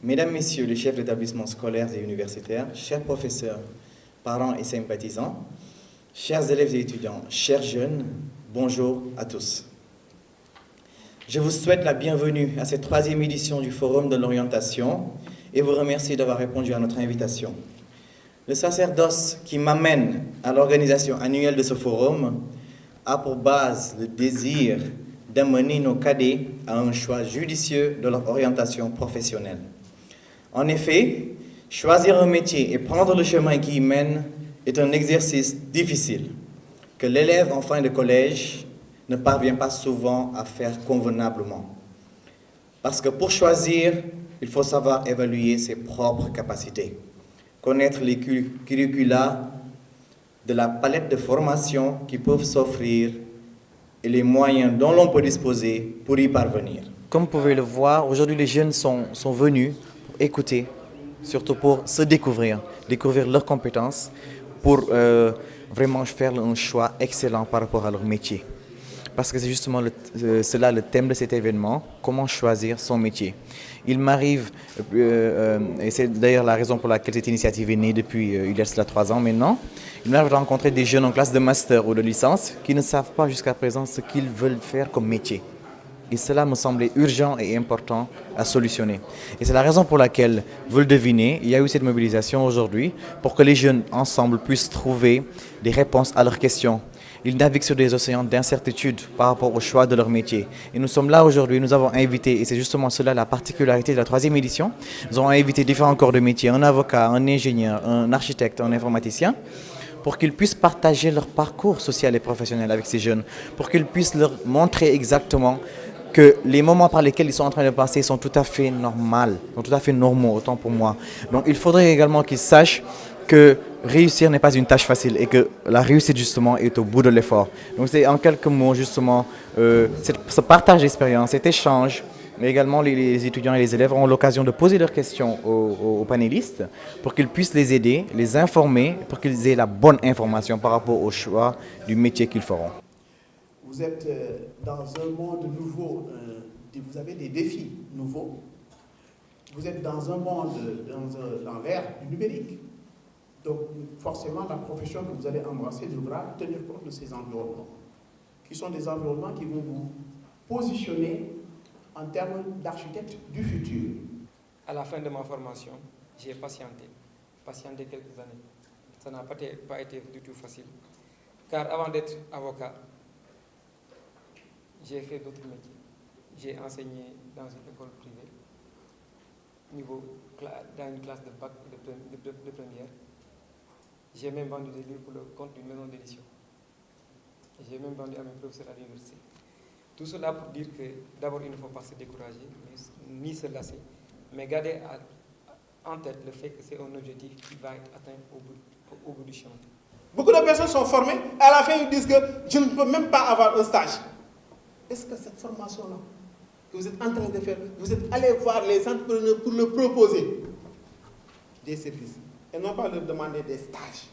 Mesdames, Messieurs les chefs d'établissements scolaires et universitaires, chers professeurs, parents et sympathisants, chers élèves et étudiants, chers jeunes, bonjour à tous. Je vous souhaite la bienvenue à cette 3e édition du Forum de l'orientation et vous remercie d'avoir répondu à notre invitation. Le sacerdoce qui m'amène à l'organisation annuelle de ce forum a pour base le désir d'amener nos cadets à un choix judicieux de leur orientation professionnelle. En effet, choisir un métier et prendre le chemin qui y mène est un exercice difficile que l'élève en fin de collège ne parvient pas souvent à faire convenablement. Parce que pour choisir, il faut savoir évaluer ses propres capacités, connaître les curricula de la palette de formations qui peuvent s'offrir et les moyens dont l'on peut disposer pour y parvenir. Comme vous pouvez le voir, aujourd'hui les jeunes sont venus pour écouter, surtout pour se découvrir leurs compétences, pour vraiment faire un choix excellent par rapport à leur métier. Parce que c'est justement cela le thème de cet événement, comment choisir son métier. Il m'arrive, et c'est d'ailleurs la raison pour laquelle cette initiative est née depuis il y a cela 3 ans maintenant, il m'arrive de rencontrer des jeunes en classe de master ou de licence qui ne savent pas jusqu'à présent ce qu'ils veulent faire comme métier. Et cela me semblait urgent et important à solutionner. Et c'est la raison pour laquelle, vous le devinez, il y a eu cette mobilisation aujourd'hui pour que les jeunes ensemble puissent trouver des réponses à leurs questions. Ils naviguent sur des océans d'incertitude par rapport au choix de leur métier. Et nous sommes là aujourd'hui, nous avons invité, et c'est justement cela la particularité de la 3e édition, nous avons invité différents corps de métier, un avocat, un ingénieur, un architecte, un informaticien, pour qu'ils puissent partager leur parcours social et professionnel avec ces jeunes, pour qu'ils puissent leur montrer exactement que les moments par lesquels ils sont en train de passer sont tout à fait normaux, autant pour moi. Donc il faudrait également qu'ils sachent que réussir n'est pas une tâche facile et que la réussite justement est au bout de l'effort. Donc c'est en quelques mots justement ce partage d'expérience, cet échange, mais également les étudiants et les élèves auront l'occasion de poser leurs questions aux panélistes pour qu'ils puissent les aider, les informer, pour qu'ils aient la bonne information par rapport au choix du métier qu'ils feront. Vous êtes dans un monde nouveau, vous avez des défis nouveaux. Vous êtes dans un monde, dans l'ère du numérique. Donc, forcément, la profession que vous allez embrasser devra tenir compte de ces environnements, qui sont des environnements qui vont vous positionner en termes d'architecte du futur. À la fin de ma formation, j'ai patienté quelques années. Ça n'a pas été du tout facile, car avant d'être avocat, j'ai fait d'autres métiers. J'ai enseigné dans une école privée, dans une classe de bac de première. J'ai même vendu des livres pour le compte d'une maison d'édition. J'ai même vendu à mes professeurs à l'université. Tout cela pour dire que d'abord il ne faut pas se décourager, ni se lasser, mais garder en tête le fait que c'est un objectif qui va être atteint au bout du chemin. Beaucoup de personnes sont formées, à la fin ils disent que je ne peux même pas avoir un stage. Est-ce que cette formation-là que vous êtes en train de faire, vous êtes allé voir les entrepreneurs pour leur proposer des services et non pas leur demander des stages?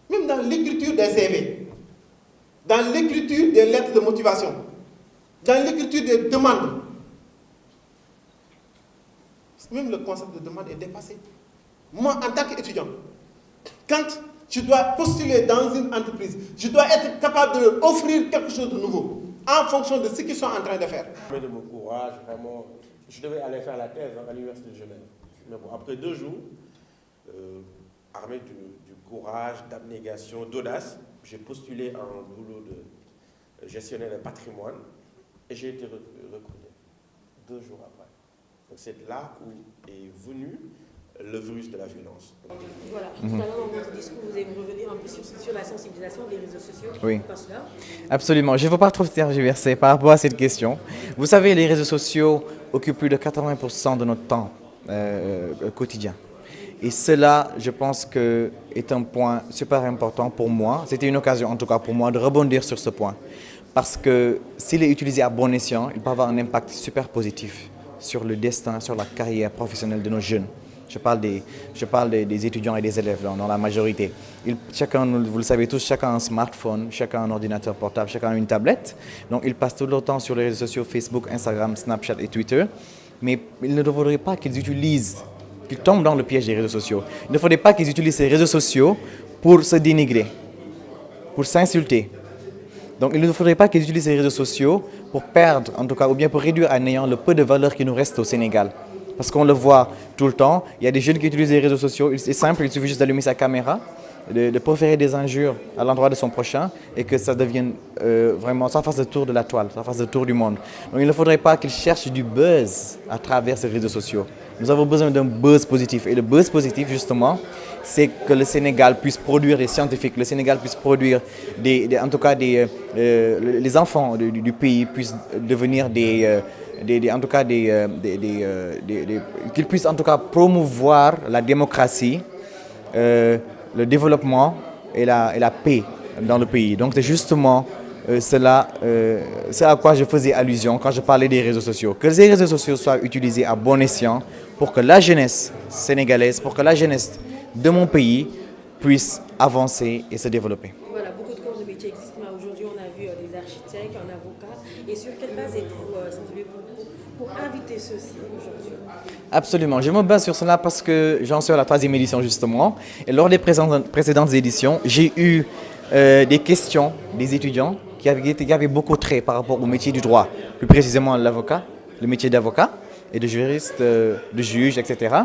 Même dans l'écriture des CV, dans l'écriture des lettres de motivation, dans l'écriture des demandes, même le concept de demande est dépassé. Moi, en tant qu'étudiant, quand je dois postuler dans une entreprise, je dois être capable de leur offrir quelque chose de nouveau en fonction de ce qu'ils sont en train de faire. De mon courage, vraiment, je devais aller faire la thèse à l'Université de Genève. Mais bon, après 2 jours, armé du courage, d'abnégation, d'audace, j'ai postulé à un boulot de gestionnaire de patrimoine et j'ai été recruté 2 jours après. Donc c'est là où est venu le virus de la violence. Voilà, tout à l'heure dans votre discours, vous allez revenir un peu sur la sensibilisation des réseaux sociaux. Oui, absolument. Je ne veux pas trop tergiverser par rapport à cette question. Vous savez, les réseaux sociaux occupent plus de 80% de notre temps quotidien. Et cela, je pense que est un point super important pour moi. C'était une occasion, en tout cas pour moi, de rebondir sur ce point. Parce que s'il est utilisé à bon escient, il peut avoir un impact super positif sur le destin, sur la carrière professionnelle de nos jeunes. Je parle des étudiants et des élèves dans la majorité. Chacun, vous le savez tous, chacun a un smartphone, chacun a un ordinateur portable, chacun a une tablette. Donc ils passent tout leur temps sur les réseaux sociaux, Facebook, Instagram, Snapchat et Twitter. mais il ne faudrait pas qu'ils tombent dans le piège des réseaux sociaux. Il ne faudrait pas qu'ils utilisent ces réseaux sociaux pour se dénigrer, pour s'insulter. Donc il ne faudrait pas qu'ils utilisent ces réseaux sociaux pour perdre, en tout cas, ou bien pour réduire à néant le peu de valeur qui nous reste au Sénégal. Parce qu'on le voit tout le temps, il y a des jeunes qui utilisent les réseaux sociaux, c'est simple, il suffit juste d'allumer sa caméra, de proférer des injures à l'endroit de son prochain et que ça devienne vraiment, ça fasse le tour de la toile, ça fasse le tour du monde. Donc il ne faudrait pas qu'ils cherchent du buzz à travers ces réseaux sociaux. Nous avons besoin d'un buzz positif. Et le buzz positif, justement, c'est que le Sénégal puisse produire des scientifiques, le Sénégal puisse produire les enfants du pays puissent devenir qu'ils puissent en tout cas promouvoir la démocratie, le développement et la paix dans le pays. Donc c'est justement cela, c'est à quoi je faisais allusion quand je parlais des réseaux sociaux. Que ces réseaux sociaux soient utilisés à bon escient pour que la jeunesse sénégalaise, pour que la jeunesse de mon pays puisse avancer et se développer. Voilà, beaucoup de corps de métier existent, mais aujourd'hui on a vu des architectes, un avocat. Et sur quelle base êtes-vous sensibilisé pour inviter ceux-ci aujourd'hui? Absolument, je me base sur cela parce que j'en suis à la 3e édition justement. Et lors des précédentes éditions, j'ai eu des questions des étudiants qui avaient beaucoup trait par rapport au métier du droit, plus précisément l'avocat, le métier d'avocat et de juriste, de juge, etc.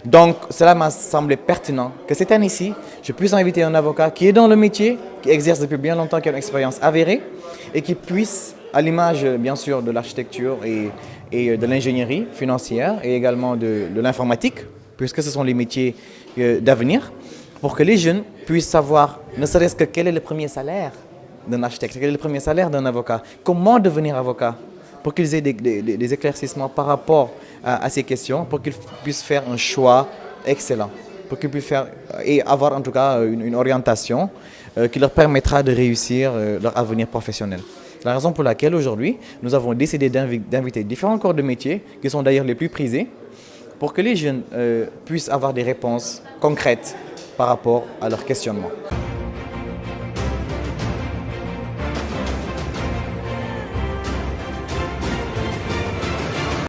Donc cela m'a semblé pertinent que cette année-ci, je puisse inviter un avocat qui est dans le métier, qui exerce depuis bien longtemps, qui a une expérience avérée et qui puisse, à l'image bien sûr de l'architecture et de l'ingénierie financière et également de l'informatique, puisque ce sont les métiers d'avenir, pour que les jeunes puissent savoir, ne serait-ce que quel est le premier salaire d'un architecte, quel est le premier salaire d'un avocat, comment devenir avocat, pour qu'ils aient des éclaircissements par rapport à ces questions, pour qu'ils puissent faire un choix excellent, pour qu'ils puissent faire et avoir en tout cas une orientation qui leur permettra de réussir leur avenir professionnel. La raison pour laquelle aujourd'hui, nous avons décidé d'inviter différents corps de métiers, qui sont d'ailleurs les plus prisés, pour que les jeunes puissent avoir des réponses concrètes par rapport à leur questionnement.